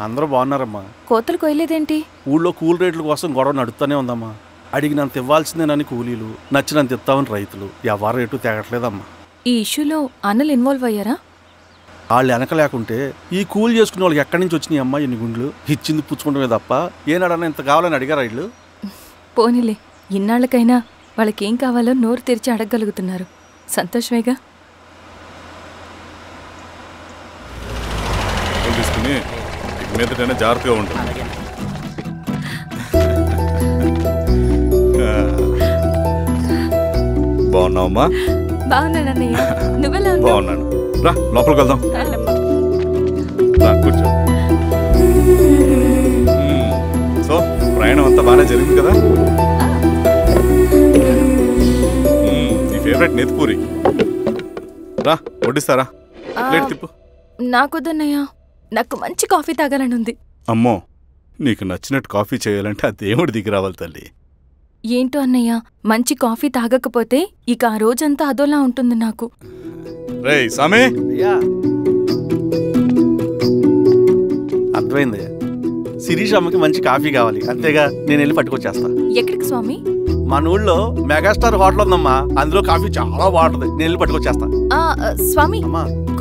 అందరూ బాగున్నారమ్మా. కోతలు కొయ్యలేదేంటి? ఊళ్ళో కూల్ రేట్ల కోసం గొడవ నడుస్తూనే ఉందమ్మా. అడిగినంత ఇవ్వాల్సిందేనని కూలీలు, నచ్చినంత ఇస్తామని రైతులు. ఎవరు రేటు తేగట్లేదమ్మా. ఈ ఇష్యూలో అన్నలు ఇన్వాల్వ్ అయ్యారా? వాళ్ళు వెనక లేకుంటే ఈ కూలి చేసుకునే వాళ్ళకి ఎక్కడి నుంచి వచ్చినాయి అమ్మా ఎన్ని గుండ్లు? ఇచ్చింది పుచ్చుకుంటమే తప్ప ఏనాడన్నా ఇంత కావాలని అడిగారు వీళ్ళు. పోనీలే, ఇన్నాళ్ళకైనా వాళ్ళకేం కావాలో నోరు తెరిచి అడగగలుగుతున్నారు. సంతోషమేగా. తీసుకుని మీదటైనా జాగ్రత్తగా ఉంటుంది. బాగున్నావమ్మా? బాగున్నానన్నయ్య, నువ్వెలా ఉన్నావు? బాగున్నాను. రా లోపలికి వెళ్దాం. రా కూర్చో. సో ప్రయాణం అంతా బాగానే జరిగింది కదా? నీ ఫేవరెట్ నెత్తిపూరి. రా వడ్డిస్తారా? ప్లేట్ తిప్పు. నాకొద్దన్నయ్య, నాకు మంచి కాఫీ తాగాలని ఉంది. అమ్మో, నీకు నచ్చినట్టు కాఫీ చేయాలంటే ఆ దేవుడి దిగి రావాలి తల్లి. ఏంటో అన్నయ్య, మంచి కాఫీ తాగకపోతే ఇక ఆ రోజంతా అదోలా ఉంటుంది నాకు. రేయ్ సామే, అర్థమైంది. శిరీష్ అమ్మకి మంచి కాఫీ కావాలి, అంతేగా. నేను వెళ్ళి పట్టుకొచ్చేస్తా. ఎక్కడికి స్వామి? మన ఊళ్ళో మెగాస్టార్ హోటల్ ఉందమ్మా, అందులో కాఫీ చాలా బాగుంటుంది. నేను వెళ్ళి పట్టుకొచ్చేస్తా. స్వామి,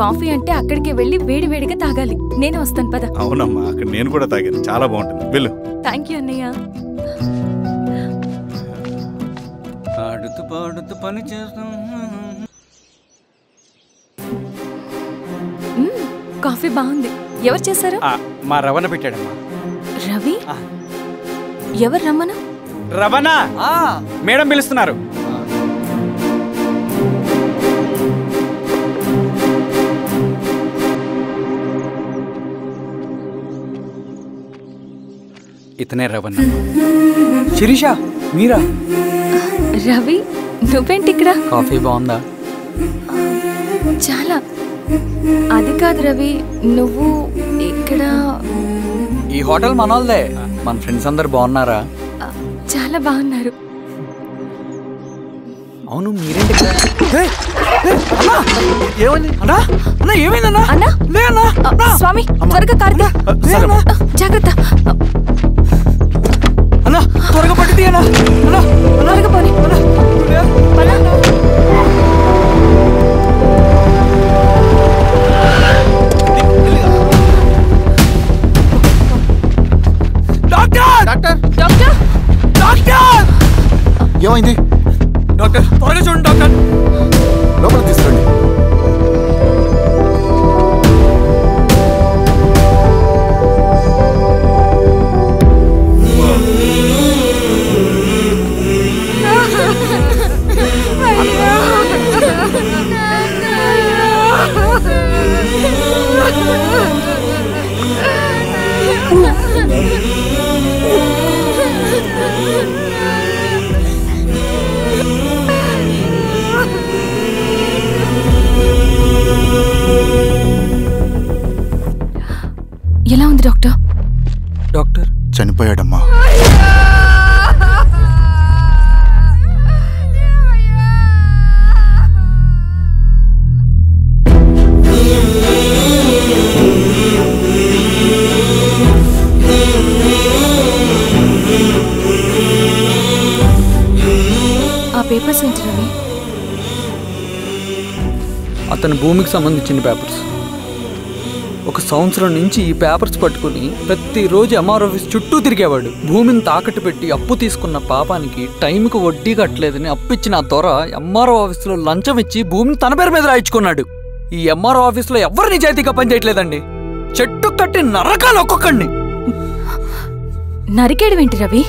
కాఫీ అంటే అక్కడికి వెళ్ళి వేడి వేడిగా తాగాలి. నేను వస్తాను పద. అవునమ్మా, అక్కడ నేను కూడా తాగాను, చాలా బాగుంటుంది. వెళ్ళు. థ్యాంక్ యూ అన్నయ్య. ఆడుతూ పాడుతూ పని చేస్తాం. కాఫీ బాగుంది. ఎవరు చేశారు? మా రవణ పెట్టాడమ్మా. రవి? ఎవరు రమ్మను? రవణ మేడం పిలుస్తున్నారు. ఇతనే రవణ. శిరీష, మీరా? రవి, నువ్వేంటి ఇక్కడ? కాఫీ బాగుందా? చాలా. అది కాదు రవి, నువ్వు ఇక్కడ? ఈ హోటల్ మనోల్దే. మన ఫ్రెండ్స్ అందరు బాగున్నారా? చాలా బాగున్నారు. అవును, మీరేంటి ఇక్కడ? ఏమైందన్నా? అన్నా, స్వామి త్వరగా కారుదా. జాగ్రత్త అన్నా, త్వరగా పట్టింది అన్నా. త్వరగా పోనీ. ఏమైంది డాక్టర్? త్వరగా చూడండి డాక్టర్. లోపల తీసుకురండి. ఎలా ఉంది డాక్టర్? డాక్టర్ చనిపోయాడమ్మా. ఆ పేపర్స్ ఏంటి రవి? అతని భూమికి సంబంధించిన పేపర్స్. ఒక సంవత్సరం నుంచి ఈ పేపర్స్ పట్టుకుని ప్రతిరోజు ఎంఆర్ ఆఫీస్ చుట్టూ తిరిగేవాడు. భూమిని తాకట్టు పెట్టి అప్పు తీసుకున్న పాపానికి టైంకి వడ్డీ కట్టలేదని అప్పిచ్చిన ఆ దొర ఎంఆర్ఓ ఆఫీసులో లంచం ఇచ్చి భూమిని తన పేరు మీద రాయించుకున్నాడు. ఈ ఎంఆర్ఓ ఆఫీసులో ఎవరు నిజాయితీగా పనిచేయట్లేదండి. చెట్టు కట్టి నరకాలు ఒక్కొక్కడిని. నరికేడువేంటి రవి?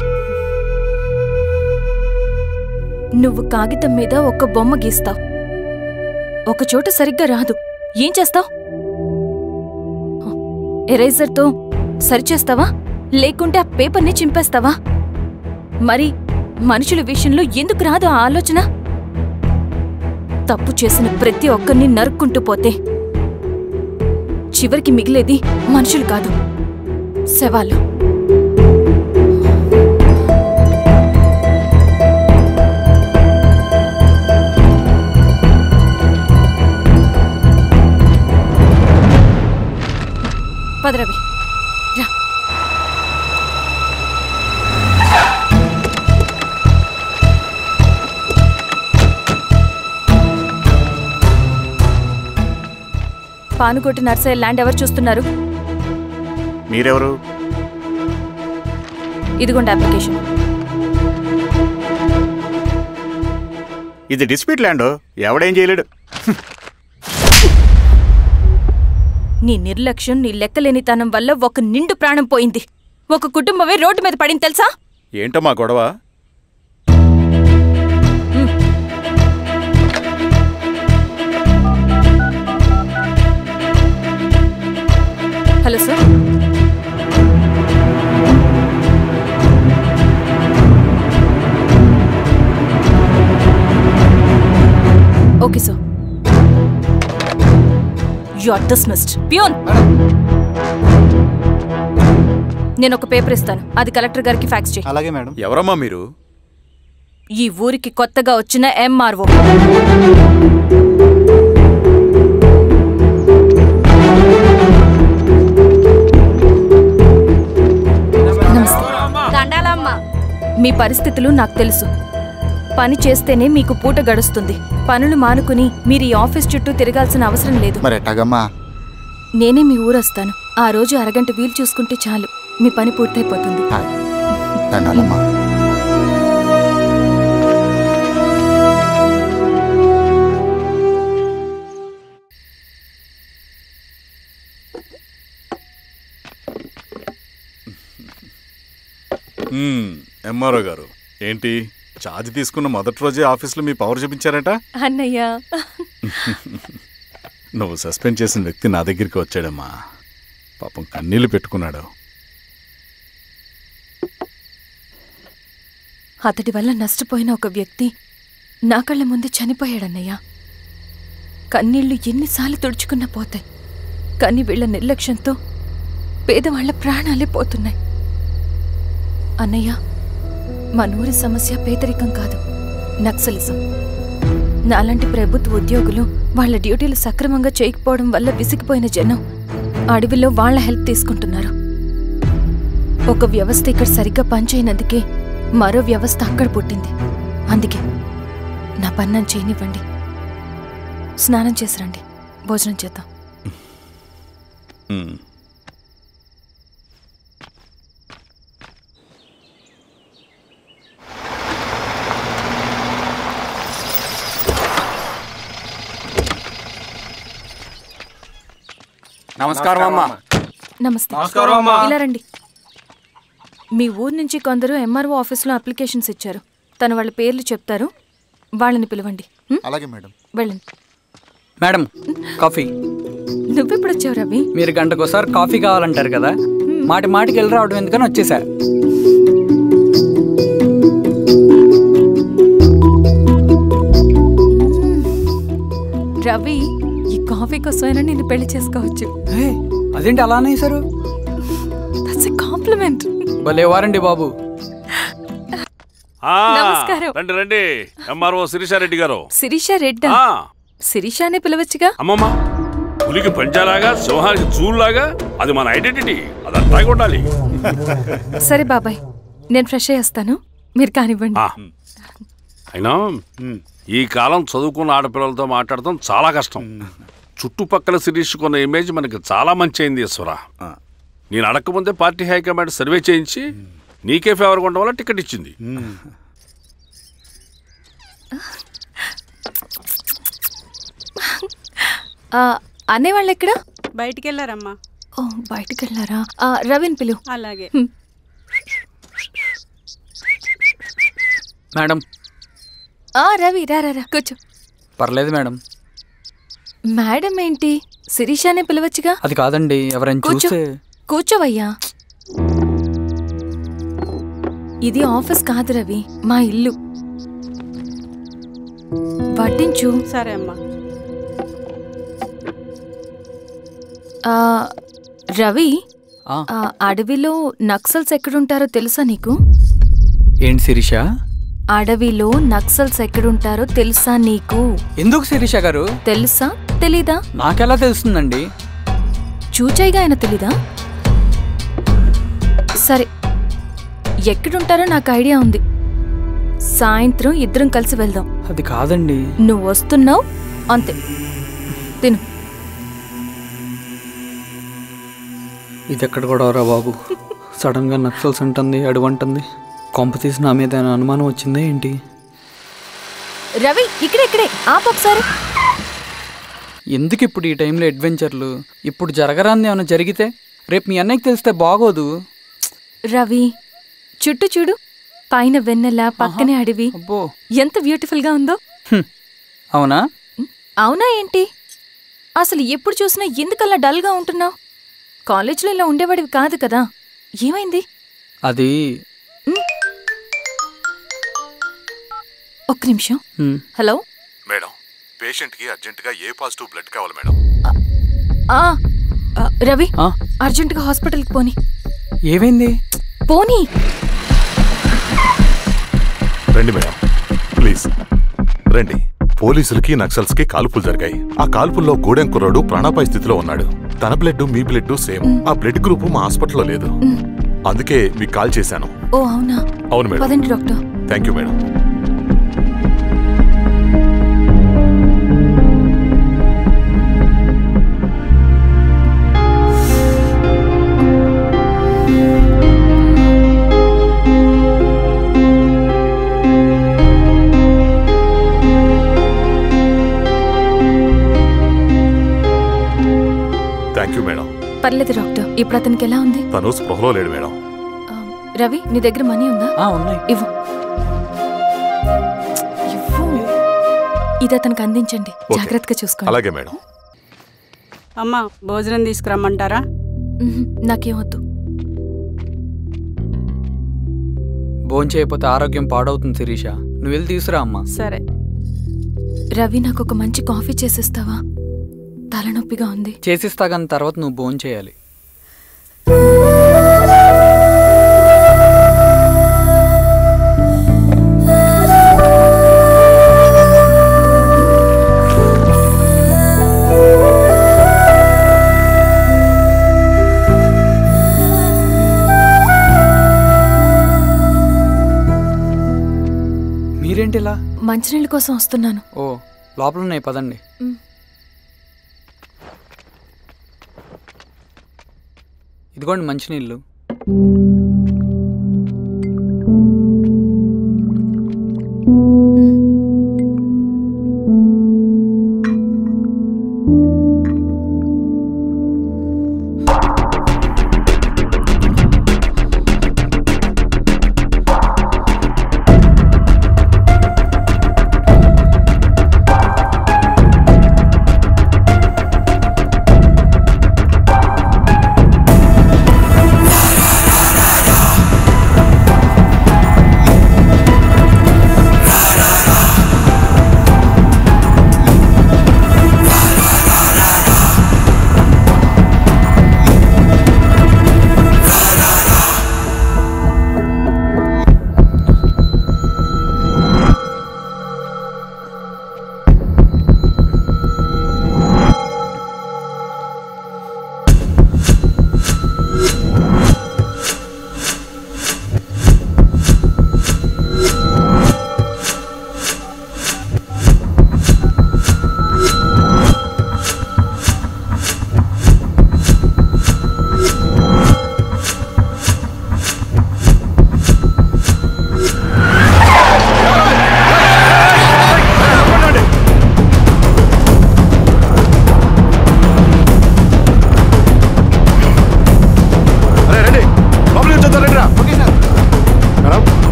నువ్వు కాగితం మీద ఒక బొమ్మ గీస్తావు, ఒక చోట సరిగ్గా రాదు. ఏం చేస్తావు? ఎరేజర్తో సరిచేస్తావా, లేకుంటే ఆ పేపర్ని చింపేస్తావా? మరి మనుషుల విషయంలో ఎందుకు రాదు ఆ ఆలోచన? తప్పు చేసిన ప్రతి ఒక్కరిని నరుక్కుంటూ పోతే చివరికి మిగిలేది మనుషులు కాదు, శవాలు. పదరవి, రా. పానుకోటి నర్సయ్య ల్యాండ్ ఎవరు చూస్తున్నారు? మీరెవరు? ఇదిగోండి అప్లికేషన్. ఇది డిస్ప్యూట్ ల్యాండ్, ఎవడేం చేయలేడు. నీ నిర్లక్ష్యం, నీ లెక్కలేనితనం వల్ల ఒక నిండు ప్రాణం పోయింది. ఒక కుటుంబమే రోడ్డు మీద పడింది తెలుసా? ఏంటో మా గొడవ? Hello sir. Okay sir. You are dismissed. Peon, నేను ఒక పేపర్ ఇస్తాను, అది కలెక్టర్ గారికి ఫ్యాక్స్ చేయి. అలాగే మేడం. ఎవరమ్మా మీరు? ఈ ఊరికి కొత్తగా వచ్చిన ఎంఆర్ఓ. మీ పరిస్థితులు నాకు తెలుసు. పని చేస్తేనే మీకు పూట గడుస్తుంది. పనులు మానుకుని మీరు ఈ ఆఫీస్ చుట్టూ తిరగాల్సిన అవసరం లేదు. మరి ఎట్టాగమ్మా? నేనే మీ ఊరొస్తాను. ఆ రోజు అరగంట వీలు చూసుకుంటే చాలు, మీ పని పూర్తయిపోతుంది. దండాలమ్మా. ఎంఆర్ఓ గారు, ఏంటి ఛార్జ్ తీసుకున్న మొదటి రోజే ఆఫీస్లో మీ పవర్ చూపించారట? అన్నయ్య, నువ్వు సస్పెండ్ చేసిన వ్యక్తి నా దగ్గరికి వచ్చాడమ్మా. పాపం కన్నీళ్లు పెట్టుకున్నాడు. అతడి వల్ల నష్టపోయిన ఒక వ్యక్తి నా కళ్ళ ముందు చనిపోయాడన్నయ్య. కన్నీళ్లు ఎన్నిసార్లు తుడుచుకున్నా పోతాయి, కానీ వీళ్ల నిర్లక్ష్యంతో పేదవాళ్ల ప్రాణాలే పోతున్నాయి. అన్నయ్య, మా నూరి సమస్య పేదరికం కాదు, నక్సలిజం. నాలాంటి ప్రభుత్వ ఉద్యోగులు వాళ్ళ డ్యూటీలు సక్రమంగా చేయకపోవడం వల్ల విసిగిపోయిన జనం అడవిలో వాళ్ల హెల్ప్ తీసుకుంటున్నారు. ఒక వ్యవస్థ ఇక్కడ సరిగ్గా పనిచేయనందుకే మరో వ్యవస్థ అక్కడ పుట్టింది. అందుకే నా పన్నం చేయనివ్వండి. స్నానం చేసిరండి, భోజనం చేద్దాం. నమస్కారం అమ్మా. నమస్తే. ఇలా రండి. మీ ఊరు నుంచి కొందరు ఎంఆర్ఓ ఆఫీస్లో అప్లికేషన్స్ ఇచ్చారు. తను వాళ్ళ పేర్లు చెప్తారు, వాళ్ళని పిలవండి. అలాగే మేడం. వెళ్ళండి. Madam, coffee. నువ్వెప్పుడు వచ్చావు రవి? మీరు గంటకోసారి కాఫీ కావాలంటారు కదా, మాటి మాటికి వెళ్ళి రావడం ఎందుకని వచ్చేసా. రవి, ఈ కాఫీ కోసమైనా నేను పెళ్లి చేసుకోవచ్చు. అదేంటి అలా అనేసారు? That's a compliment. భలే వారండి బాబు. నమస్కారం. రండి రండి. ఎంఆర్ఓ శిరీషారెడ్డి గారు. శిరీషారెడ్డా? శిరీషానే పిలవచ్చుగా. అమ్మమ్మ, పులికి పంచాలాగా సింహానికి చూలాగా అది మన ఐడెంటిటీ, అదంతా ఉండాలి. సరే బాబాయ్, నేను ఫ్రెష్ అయ్యేస్తాను, మీరు కానివ్వండి. అయినా ఈ కాలం చదువుకున్న ఆడపిల్లలతో మాట్లాడటం చాలా కష్టం. చుట్టుపక్కల శిరీష్ కొన్న ఇమేజ్ మనకి చాలా మంచి అయింది ఈశ్వర. నేను అడగకముందే పార్టీ హైకమాండ్ సర్వే చేయించి నీకే ఫేవర్గా ఉండడం వల్ల టికెట్ ఇచ్చింది. అనేవాళ్ళు ఎక్కడ? బయటికి వెళ్ళారమ్మా. ఓ, బయటికి వెళ్ళారా? రవిని పిలువు. అలాగే మేడం. రవి రా రా, కూర్చో. పర్లేదు మేడం. మేడం ఏంటి, శిరీషానే పిలవచ్చుగా. అది కాదండి, ఎవరైనా చూస్తే. కూర్చోవయ్యా. ఇది ఆఫీస్ కాదు రవి, మా ఇల్లు. వడ్డించు. సరే అమ్మా. రవి, అడవిలో నక్సల్స్ ఎక్కడుంటారో తెలుసా నీకు? ఏంటి శిరీష? అడవిలో నక్సల్స్ ఎక్కడుంటారో తెలుసా నీకు? ఎందుకు శిరీష గారు? తెలుసా తెలీదా? నాకెలా తెలుస్తుందండి? చూచాయిగా ఆయన తెలీదా? సరే, ఎక్కడుంటారో నాకు ఐడియా ఉంది. సాయంత్రం ఇద్దరం కలిసి వెళ్దాం. అది కాదండి. నువ్వు వస్తున్నావు అంతే. తిను. ఇది ఎక్కడ కూడా రా బాబు. సడన్గా నక్సల్స్ అంటుంది, అడువంటుంది. కొంప తీసి నా మీద అనుమానం వచ్చిందే ఏంటి? రవి, ఇక్కడే ఆపొకసారి. ఎందుకు ఇప్పుడు ఈ టైంలో అడ్వెంచర్లు? ఇప్పుడు జరగరాంది ఏమైనా జరిగితే రేపు మీ అన్నయ్యకి తెలిస్తే బాగోదు. రవి, చుట్టూ చూడు. పైన వెన్నెల, పక్కనే అడవి. అబ్బో, ఎంత బ్యూటిఫుల్ గా ఉందో. అవునా? అవునా ఏంటి? అసలు ఎప్పుడు చూసినా ఎందుకల్లా డల్ గా ఉంటున్నావు? కాలేజీలో ఇలా ఉండేవాడివి కాదు కదా, ఏమైంది? అది ఒక్క నిమిషం. హలో మేడం, పేషెంట్కి అర్జెంటుగా ఏ పాజిటివ్ బ్లడ్ కావాలి మేడం. రవి, అర్జెంటుగా హాస్పిటల్కి పోనీ. ఏమైంది? పోనీ. రండి మేడం, ప్లీజ్ రండి. పోలీసులకి నక్సల్స్కి కాల్పులు జరిగాయి. ఆ కాల్పుల్లో గూడెం కుర్రాడు ప్రాణాపాయ స్థితిలో ఉన్నాడు. తన బ్లడ్ మీ బ్లడ్ సేమ్. ఆ బ్లడ్ గ్రూప్ మా హాస్పిటల్లో లేదు, అందుకే మీకు కాల్ చేశాను. ఓ అవునా? అవును మేడం. పదండి doctor. Thank you madam. Thank you madam. పర్లేదు డాక్టర్. ఇప్పుడు అతనికి ఎలా ఉంది? తను స్పృహలో లేడు మేడం. రవి, నీ దగ్గర మనీ ఉందా? ఉన్నాయి. ఇవ్వు. ఇది అతనికి అందించండి, జాగ్రత్తగా చూసుకోండి. అలాగే మేడం. అమ్మా, భోజనం తీసుకురమ్మంటారా? నాకేమొద్దు. భోంచేయకపోతే ఆరోగ్యం పాడవుతుంది శిరీష. నువ్వు వెళ్ళి తీసురా అమ్మా. సరే. రవి, నాకు ఒక మంచి కాఫీ చేసిస్తావా? తలనొప్పిగా ఉంది. చేసిస్తా కానీ తర్వాత నువ్వు భోంచేయాలి. మీరేంటిలా? మంచినీళ్ళ కోసం వస్తున్నాను. ఓ, లోపల ఉన్నాయి, పదండి. ఇదిగోండి మంచినీళ్ళు.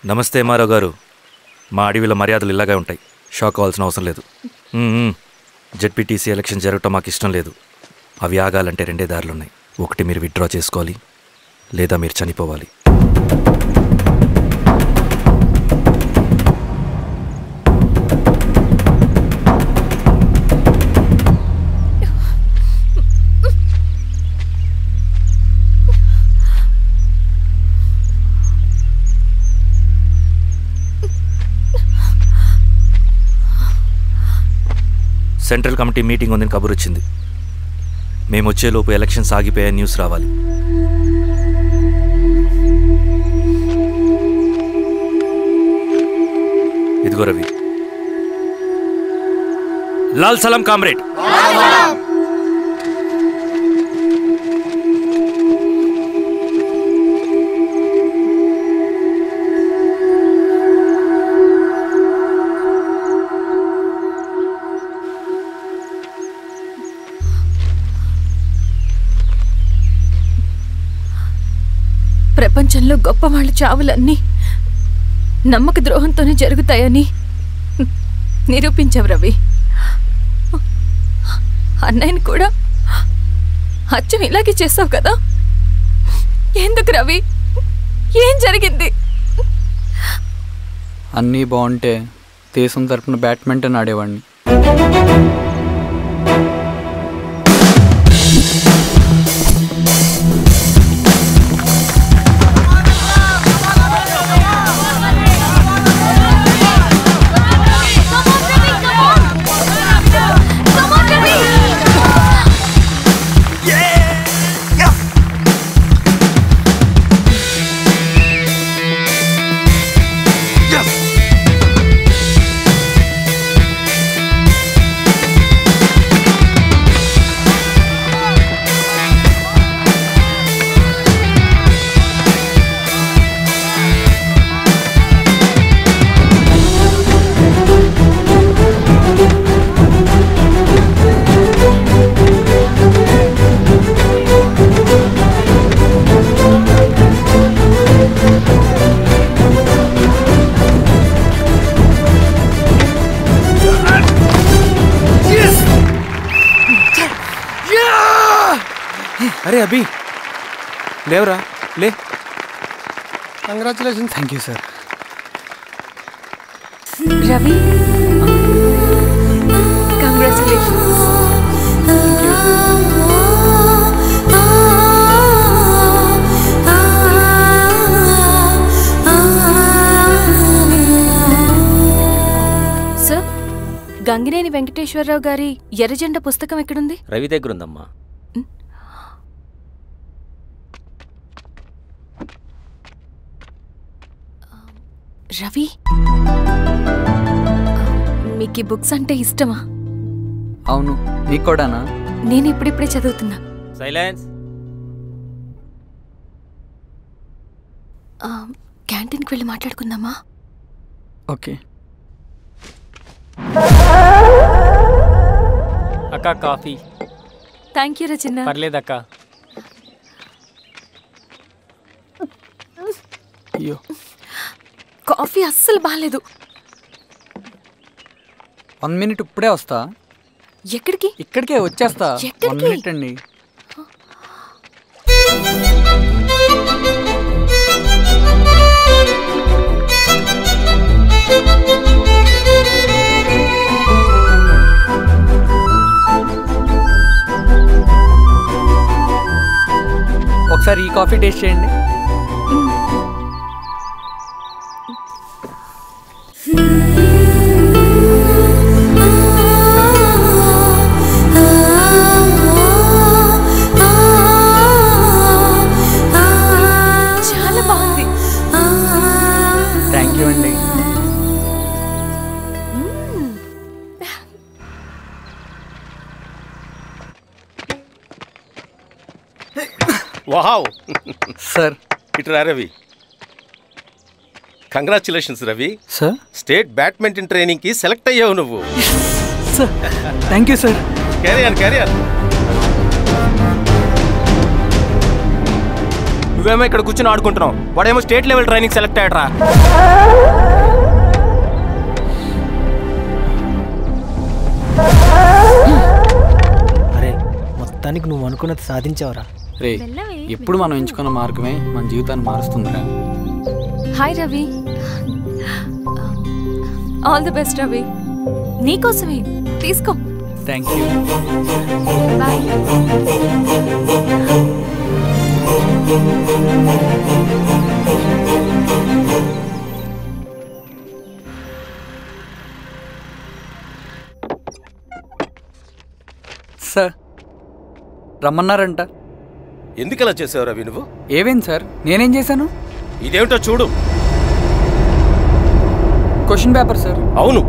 నమస్తే ఎంఆర్ఓ గారు. మా అడవిలో మర్యాదలు ఇలాగే ఉంటాయి. షాక్ అవ్వాల్సిన అవసరం లేదు. జెడ్పీటీసీ ఎలక్షన్ జరగటం మాకు ఇష్టం లేదు. అవి ఆగాలంటే 2 దారులున్నాయి. ఒకటి మీరు విత్డ్రా చేసుకోవాలి, లేదా మీరు చనిపోవాలి. సెంట్రల్ కమిటీ మీటింగ్ ఉందని కబురు వచ్చింది. మేము వచ్చేలోపు ఎలక్షన్స్ ఆగిపోయే న్యూస్ రావాలి. ఇదిగో రవి. లాల్ సలాం కామ్రేడ్. ప్రపంచంలో గొప్ప వాళ్ళ చావులన్నీ నమ్మక ద్రోహంతోనే జరుగుతాయని నిరూపించావు రవి. అన్నయ్యని కూడా అచ్చం ఇలాగే చేస్తావు కదా? ఎందుకు రవి? ఏం జరిగింది? అన్నీ బాగుంటే దేశం తరపున బ్యాడ్మింటన్ ఆడేవాడిని. అరే అభి, లేవరా, లే. Congratulation. Thank you sir. Ravi, congratulations. Sir, Gangineni Venkateswara Rao గారి ఎర్రజెండా పుస్తకం ఎక్కడుంది? రవి దగ్గర ఉందమ్మా. రవి, మీకు ఈ బుక్స్ అంటే ఇష్టమా? అవును, నీకు కూడానా? నేను ఇప్పుడిప్పుడే చదువుతున్నా. సైలెన్స్. క్యాంటీన్కి వెళ్ళి మాట్లాడుకుందామా? ఓకే. అక్క కాఫీ. థ్యాంక్ యూ రచన. పర్లేదక్క. అయ్యో, కాఫీ అస్సలు బాగాలేదు. 1 మినిట్, ఇప్పుడే వస్తా. ఎక్కడికి? ఇక్కడికే వచ్చేస్తా. 1 మినిట్ అండి. ఒకసారి ఈ కాఫీ టేస్ట్ చేయండి. చాలా బాగుంది. థ్యాంక్ యూ అండి. వావ్ సార్, ఇట్రా Ravi. Congratulations Ravi. Sir, state badminton training కి సెలెక్ట్ అయ్యావు నువ్వు. Sir, thank you sir. Carrier నువ్వేమో ఇక్కడ కూర్చొని ఆడుకుంటున్నావు, వాడేమో స్టేట్ లెవెల్ ట్రైనింగ్ సెలెక్ట్ అయ్యాడ్రా. అరే మొత్తానికి నువ్వు అనుకున్నది సాధించావురా. రే ఎప్పుడు మనం ఎంచుకున్న మార్గమే మన జీవితాన్ని మారుస్తుందిరా. Hi Ravi. All the best Ravi. నీకోసమే తీసుకో. Thank you. బాయ్. సార్ రమ్మన్నారంట. ఎందుకు అలా చేసావు రవి నువ్వు? ఏవేం సార్, నేనేం చేశాను? ఇదేమిటో చూడు. Question paper sir. అవును,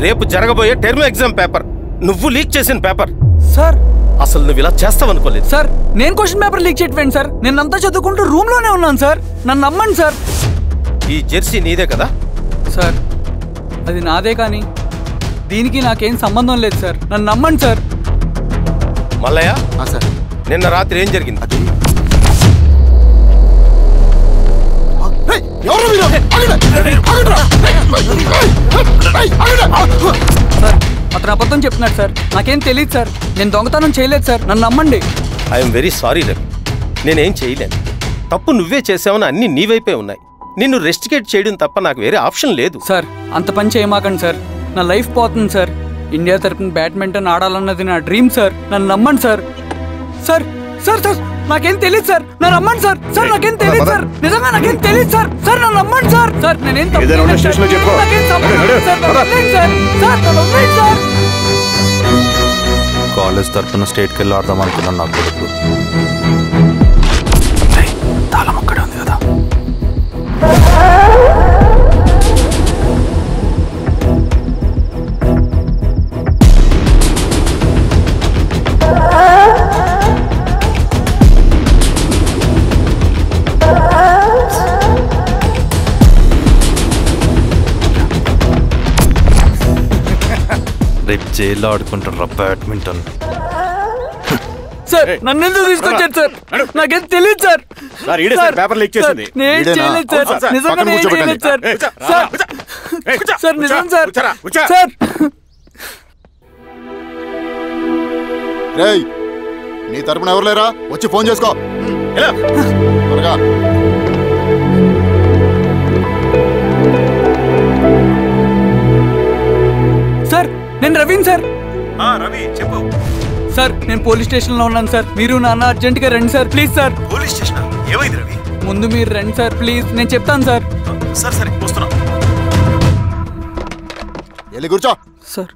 రేపు జరగబోయే టర్మ్ ఎగ్జామ్ పేపర్. నువ్వు లీక్ చేసిన పేపర్. సార్ అసలు నువ్వు ఇలా చేస్తావనుకోలేదు. సార్ నేను క్వశ్చన్ పేపర్ లీక్ చేయట్లేండి సార్. నేనంతా చదువుకుంటూ రూమ్ లోనే ఉన్నాను సార్. నన్ను నమ్మండి సార్. ఈ జెర్సీ నీదే కదా? సార్ అది నాదే, కానీ దీనికి నాకేం సంబంధం లేదు సార్. నన్ను నమ్మండి సార్. మల్లయ్య సార్, నిన్న రాత్రి ఏం జరిగింది? సార్ అతను అబద్ధం చెప్తున్నాడు సార్. నాకేం తెలియదు సార్. నేను దొంగతనం చేయలేదు సార్. నన్ను నమ్మండి. ఐఎమ్ వెరీ సారీ రవి, నేనేం చేయలేను. తప్పు నువ్వే చేసావని అన్ని నీ వైపే ఉన్నాయి. నిన్ను రెస్టికేట్ చేయడం తప్ప నాకు వేరే ఆప్షన్ లేదు. సార్ అంత పని చేయమాకండి సార్. నా లైఫ్ పోతుంది సార్. ఇండియా తరపున బ్యాడ్మింటన్ ఆడాలన్నది నా డ్రీమ్ సార్. నన్ను నమ్మండి సార్. సార్ సార్ సార్ నాకేం తెలియదు సార్. నన్ను నమ్మండి సార్. సార్ నాకేం తెలియదు సార్. నిజంగా నాకేం తెలియదు సార్. సార్ నన్ను నమ్మండి సార్. సార్ నేనేం తప్పు చేయలేదు సార్. నాకేం సంబంధం లేదు సార్. నన్ను వదిలేయండి సార్. సార్ నన్ను వదిలేయండి సార్. కాలేజ్ తరఫున స్టేట్కి వెళ్ళి ఆడదాం అనుకున్నాను. నా కొడుకు తాళం అక్కడే ఉంది కదా. రేపు జైల్లో ఆడుకుంటారా బ్యాడ్మింటన్? సార్ నన్ను ఎందుకు తీసుకొచ్చారు సార్? నాకేం తెలియదు సార్. పేపర్ లీక్ చేసింది. నేను చేయలేదు సార్. నిజంగా నేను చేయలేదు సార్. సార్ నిజం సార్. సార్ రేయ్, నీ తరపున ఎవరు లేరా? వచ్చి ఫోన్ చేసుకో త్వరగా. సార్ నేను రవీన్ సార్. రవి చెప్పు. సార్ నేను పోలీస్ స్టేషన్ లో ఉన్నాను సార్. మీరు నాన్న అర్జెంట్ గా రండి sir please sir. Police station ఏమైంది రవి? ముందు మీరు రండి సార్ ప్లీజ్. నేను చెప్తాను సార్. సరే సరే వస్తున్నా. వెళ్ళి కూర్చో. సార్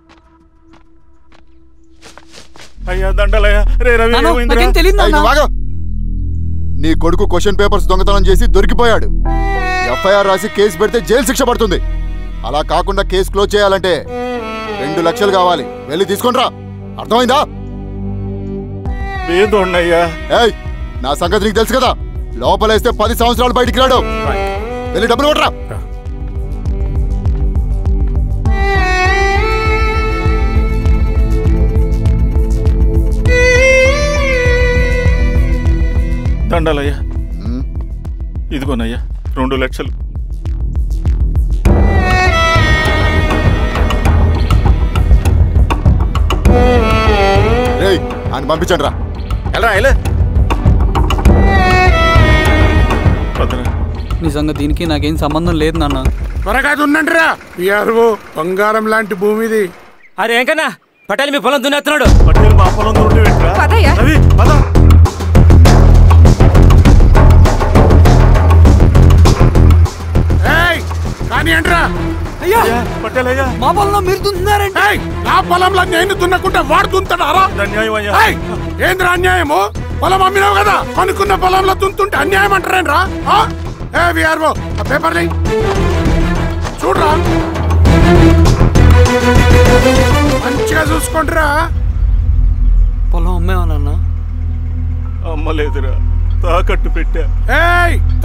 అయ్యా దండలయ్యా. రే రవి నాకేం తెలియదు ఏయ్, నువ్వు ఆగు. నీ కొడుకు క్వశ్చన్ పేపర్స్ దొంగతనం చేసి దొరికిపోయాడు. ఎఫ్ఐఆర్ రాసి కేసు పెడితే జైలు శిక్ష పడుతుంది. అలా కాకుండా కేసు క్లోజ్ చేయాలంటే 2 లక్షలు కావాలి. వెళ్ళి తీసుకొని రా. అర్థమైందా? ఏదోన్నయ్యా. ఏయ్, నా సంగతి నీకు తెలుసు కదా. లోపలేస్తే 10 సంవత్సరాలు బయటికి రాడు. వెళ్ళి డబ్బులు కొట్టరా. దండాలయ్యా. ఇదిగోనయ్యా 2 లక్షలు. రేయ్, ఆయన పంపించండి రా. ఎలా నిజంగా దీనికి నాకేం సంబంధం లేదు నాన్న. త్వరగా దున్నండిరా. పిఆర్ఓ బంగారం లాంటి భూమిది. అరే ఏంకన్నా పటేల్ మీ పొలం దున్నేస్తున్నాడు. పటేల్ మా పొలం రవి పద. కానీ అంటరా అయ్యా పటేల్ అయ్యా, మా పొలంలో మీరు దున్నుతున్నారండి. నా పొలంలో నేను దున్నకుంటే వాడు దున్నుతాడా? ఏంద్రా అన్యాయము? పొలం అమ్మినావు కదా, కొనుక్కున్న పొలంలో దున్నుతుంటే అన్యాయం అంటారేంట్రా? విఆర్ఓ ఆ పేపర్ని చూడరా, మంచిగా చూసుకుంటారా. పొలం అమ్మేమన్నా? అమ్మలేదురా, తాకట్టు పెట్టా.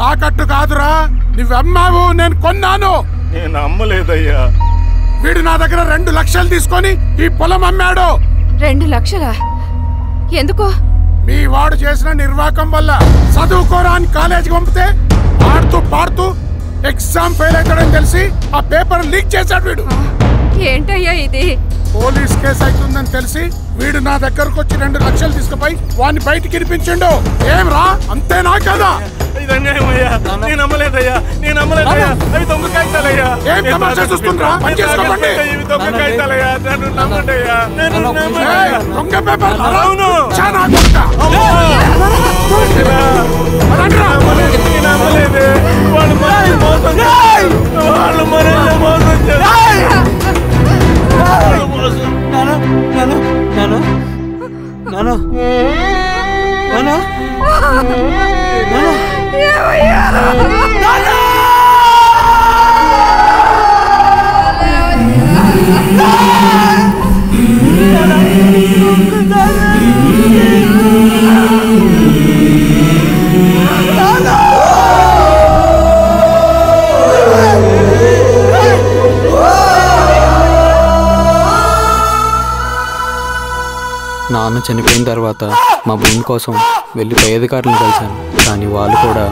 తాకట్టు కాదురా, నువ్వు అమ్మావు, నేను కొన్నాను. నేను అమ్మలేదయ్యా. వీడు నా దగ్గర 2 లక్షలు తీసుకొని ఈ పొలం అమ్మాడు. 2 లక్షలా? ఎందుకు? మీ వాడు చేసిన నిర్వాకం వల్ల చదువుకోరాని కాలేజీకి పంపితే ఆడుతూ పాడుతూ ఎగ్జామ్ ఫెయిల్ అవుతాడని తెలిసి ఆ పేపర్ లీక్ చేశాడు వీడు. ఏంటయ్యా ఇది? పోలీస్ కేసు అవుతుందని తెలిసి వీడు నా దగ్గరకు వచ్చి 2 లక్షలు తీసుకుపోయి వాడిని బయటికి ఇరిపించిండు. ఏం రా, అంతేనా కదా? ఏం తమాషా చూస్తుండ్రా? పని చేసుకోండి. దొంగ పేపర్ చాలా దొంగ. నాన్న చనిపోయిన తర్వాత మా భూమి కోసం వెళ్ళి పై అధికారులను కలిశాను, కానీ వాళ్ళు కూడా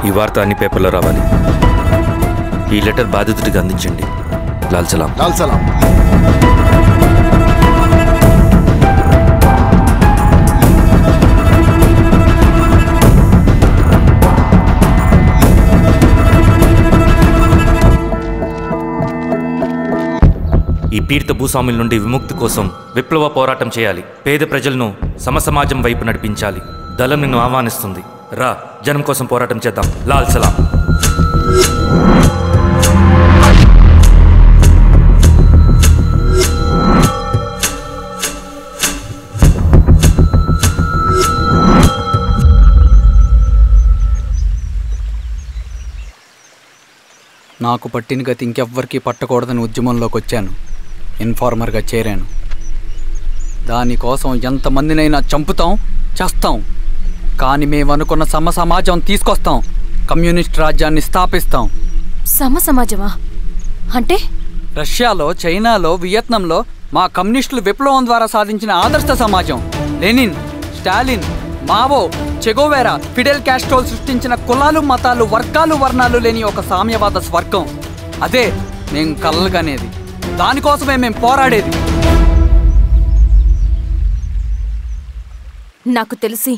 ఈ వార్త అన్ని పేపర్లో రావాలి. ఈ లెటర్ బాధితుడికి అందించండి. లాల్ సలాం. లాల్ సలాం. ఈ పీడిత భూస్వాముల నుండి విముక్తి కోసం విప్లవ పోరాటం చేయాలి. పేద ప్రజలను సమసమాజం వైపు నడిపించాలి. దళం నిన్ను ఆహ్వానిస్తుంది. రా, జనం కోసం పోరాటం చేద్దాం. లాల్ సలాం. నాకు పట్టిన గతి ఇంకెవ్వరికీ పట్టకూడదని ఉద్యమంలోకి వచ్చాను. ఇన్ఫార్మర్గా చేరాను. దానికోసం ఎంతమందినైనా చంపుతాం, చేస్తాం. కానీ మేమనుకున్న సమాజం తీసుకొస్తాం. కమ్యూనిస్ట్ రాజ్యాన్ని స్థాపిస్తాం. సమాజమా అంటే? రష్యాలో, చైనాలో, వియత్నంలో మా కమ్యూనిస్టులు విప్లవం ద్వారా సాధించిన ఆదర్శ సమాజం. Lenin, Stalin, Mao, Che Guevara, Fidel క్యాస్ట్రోల్ సృష్టించిన కులాలు, మతాలు, వర్గాలు, వర్ణాలు లేని ఒక సామ్యవాద స్వర్గం. అదే మేము కలలుగనేది. దానికోసమే మేము పోరాడేది. నాకు తెలిసి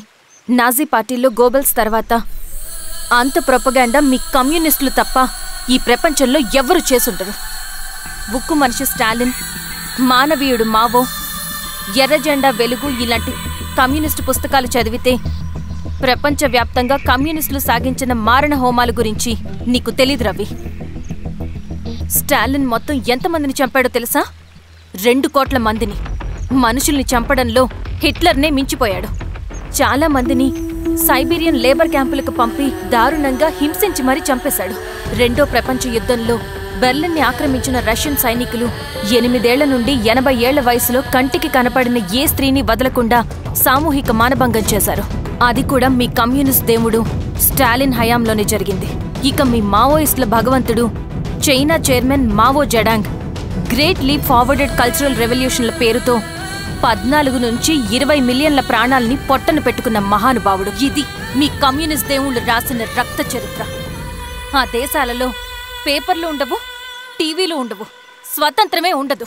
నాజీ పార్టీలో గోబెల్స్ తర్వాత అంత ప్రొపగాండా మీ కమ్యూనిస్టులు తప్ప ఈ ప్రపంచంలో ఎవ్వరూ చేసుండరు. ఉక్కు మనిషి స్టాలిన్, మానవీయుడు మావో, ఎర్ర జెండా వెలుగు ఇలాంటి కమ్యూనిస్టు పుస్తకాలు చదివితే ప్రపంచవ్యాప్తంగా కమ్యూనిస్టులు సాగించిన మారణ హోమాల గురించి నీకు తెలీదు రవి. స్టాలిన్ మొత్తం ఎంతమందిని చంపాడో తెలుసా? 2 కోట్ల మందిని. మనుషుల్ని చంపడంలో హిట్లర్నే మించిపోయాడు. చాలా మందిని సైబీరియన్ లేబర్ క్యాంపులకు పంపి దారుణంగా హింసించి మరీ చంపేశాడు. 2వ ప్రపంచ యుద్ధంలో బెర్లిన్ని ఆక్రమించిన రష్యన్ సైనికులు 8 ఏళ్ల నుండి 80 ఏళ్ల వయసులో కంటికి కనపడిన ఏ స్త్రీని వదలకుండా సామూహిక మానభంగం చేశారు. అది కూడా మీ కమ్యూనిస్ట్ దేవుడు స్టాలిన్ హయాంలోనే జరిగింది. ఇక మీ మావోయిస్టుల భగవంతుడు China chairman Mao Zedong great leap forwarded cultural రెవల్యూషన్ల పేరుతో 14 నుంచి 20 మిలియన్ల ప్రాణాలని పొట్టను పెట్టుకున్న మహానుభావుడు. ఇది మీ కమ్యూనిస్ట్ దేవుళ్ళు రాసిన రక్త చరిత్ర. ఆ దేశాలలో పేపర్లు ఉండవు, టీవీలు ఉండవు, స్వతంత్రమే ఉండదు.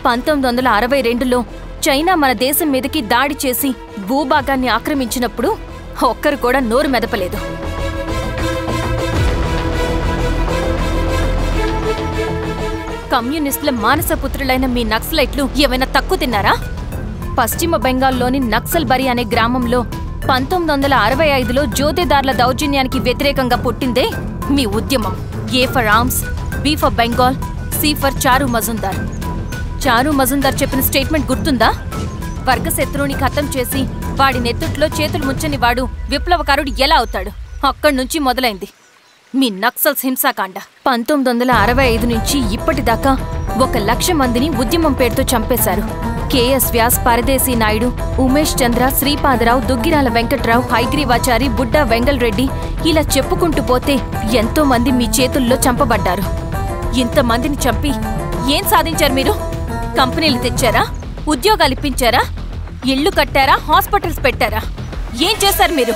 1962లో చైనా మన దేశం మీదకి దాడి చేసి భూభాగాన్ని ఆక్రమించినప్పుడు ఒక్కరు కూడా నోరు మెదపలేదు. కమ్యూనిస్టుల మానసపుత్రులైన మీ నక్సలైట్లు ఏమైనా తక్కువ తిన్నారా? పశ్చిమ బెంగాల్లోని నక్సల్బరి అనే గ్రామంలో 1965లో జోతేదార్ల దౌర్జన్యానికి వ్యతిరేకంగా పుట్టిందే మీ ఉద్యమం. A for arms, B for Bengal, C for Charu Majumdar. చారు మజుందార్ చెప్పిన స్టేట్మెంట్ గుర్తుందా? వర్గశత్రువుని ఖతం చేసి వాడి నెత్తుట్లో చేతులు ముంచని వాడు విప్లవకారుడు ఎలా అవుతాడు? అక్కడి నుంచి మొదలైంది మీ నక్సల్స్ హింసాకాండ. 1965 నుంచి ఇప్పటిదాకా 1,00,000 మందిని ఉద్యమం పేరుతో చంపేశారు. కేఎస్ వ్యాస్, పరదేశీ నాయుడు, ఉమేష్ చంద్ర, శ్రీపాదరావు, దుగ్గిరాల వెంకట్రావు, హైగ్రీవాచారి, బుడ్డా వెంగల్ రెడ్డి, ఇలా చెప్పుకుంటూ పోతే ఎంతో మంది మీ చేతుల్లో చంపబడ్డారు. ఇంతమందిని చంపి ఏం సాధించారు మీరు? కంపెనీలు తెచ్చారా? ఉద్యోగాలు ఇప్పించారా? ఇళ్లు కట్టారా? హాస్పిటల్స్ పెట్టారా? ఏం చేశారు మీరు?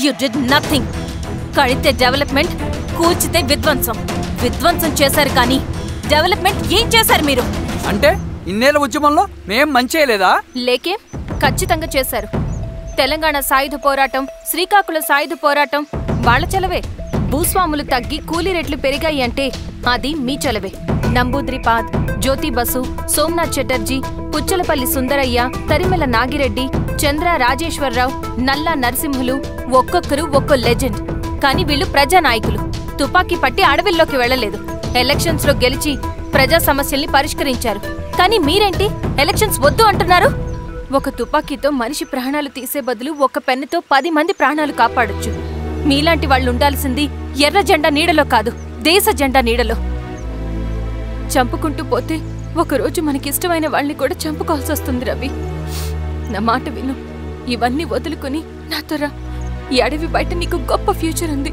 You did nothing. కడితే డెవలప్మెంట్, కూల్చితే విధ్వంసం. విధ్వంసం చేశారు కానీ డెవలప్మెంట్ ఏం చేశారు మీరు? అంటే ఇన్నేళ్ల ఉద్యమంలో మేం మంచి చేయలేదా? లేకే, ఖచ్చితంగా చేశారు. తెలంగాణ సాయుధ పోరాటం, శ్రీకాకుళం సాయుధ పోరాటం వాళ్ల చలవే. భూస్వాములు తగ్గి కూలీ రేట్లు పెరిగాయి అంటే అది మీ చలవే. నంబూద్రిపాద్, జ్యోతి బసు, సోమనాథ్ చటర్జీ, పుచ్చలపల్లి సుందరయ్య, తరిమెల నాగిరెడ్డి, చంద్ర రాజేశ్వరరావు, నల్లా నరసింహులు ఒక్కొక్కరు ఒక్కో లెజెండ్. కానీ వీళ్ళు ప్రజానాయకులు. తుపాకీ పట్టి అడవిల్లోకి వెళ్లలేదు. ఎలక్షన్స్ లో గెలిచి ప్రజా సమస్యల్ని పరిష్కరించారు. కానీ మీరేంటి ఎలక్షన్స్ వద్దు అంటున్నారు? ఒక తుపాకీతో మనిషి ప్రాణాలు తీసే బదులు ఒక పెన్నుతో 10 మంది ప్రాణాలు కాపాడొచ్చు. మీలాంటి వాళ్ళు ఉండాల్సింది ఎర్ర జెండా నీడలో కాదు, దేశ జెండా నీడలో. చంపుకుంటూ పోతే ఒకరోజు మనకిష్టమైన వాళ్ళని కూడా చంపుకోవాల్సి వస్తుంది రవి. నా మాట విను. ఇవన్నీ వదులుకుని నాతో రా. ఈ అడవి బయట నీకు గొప్ప ఫ్యూచర్ ఉంది.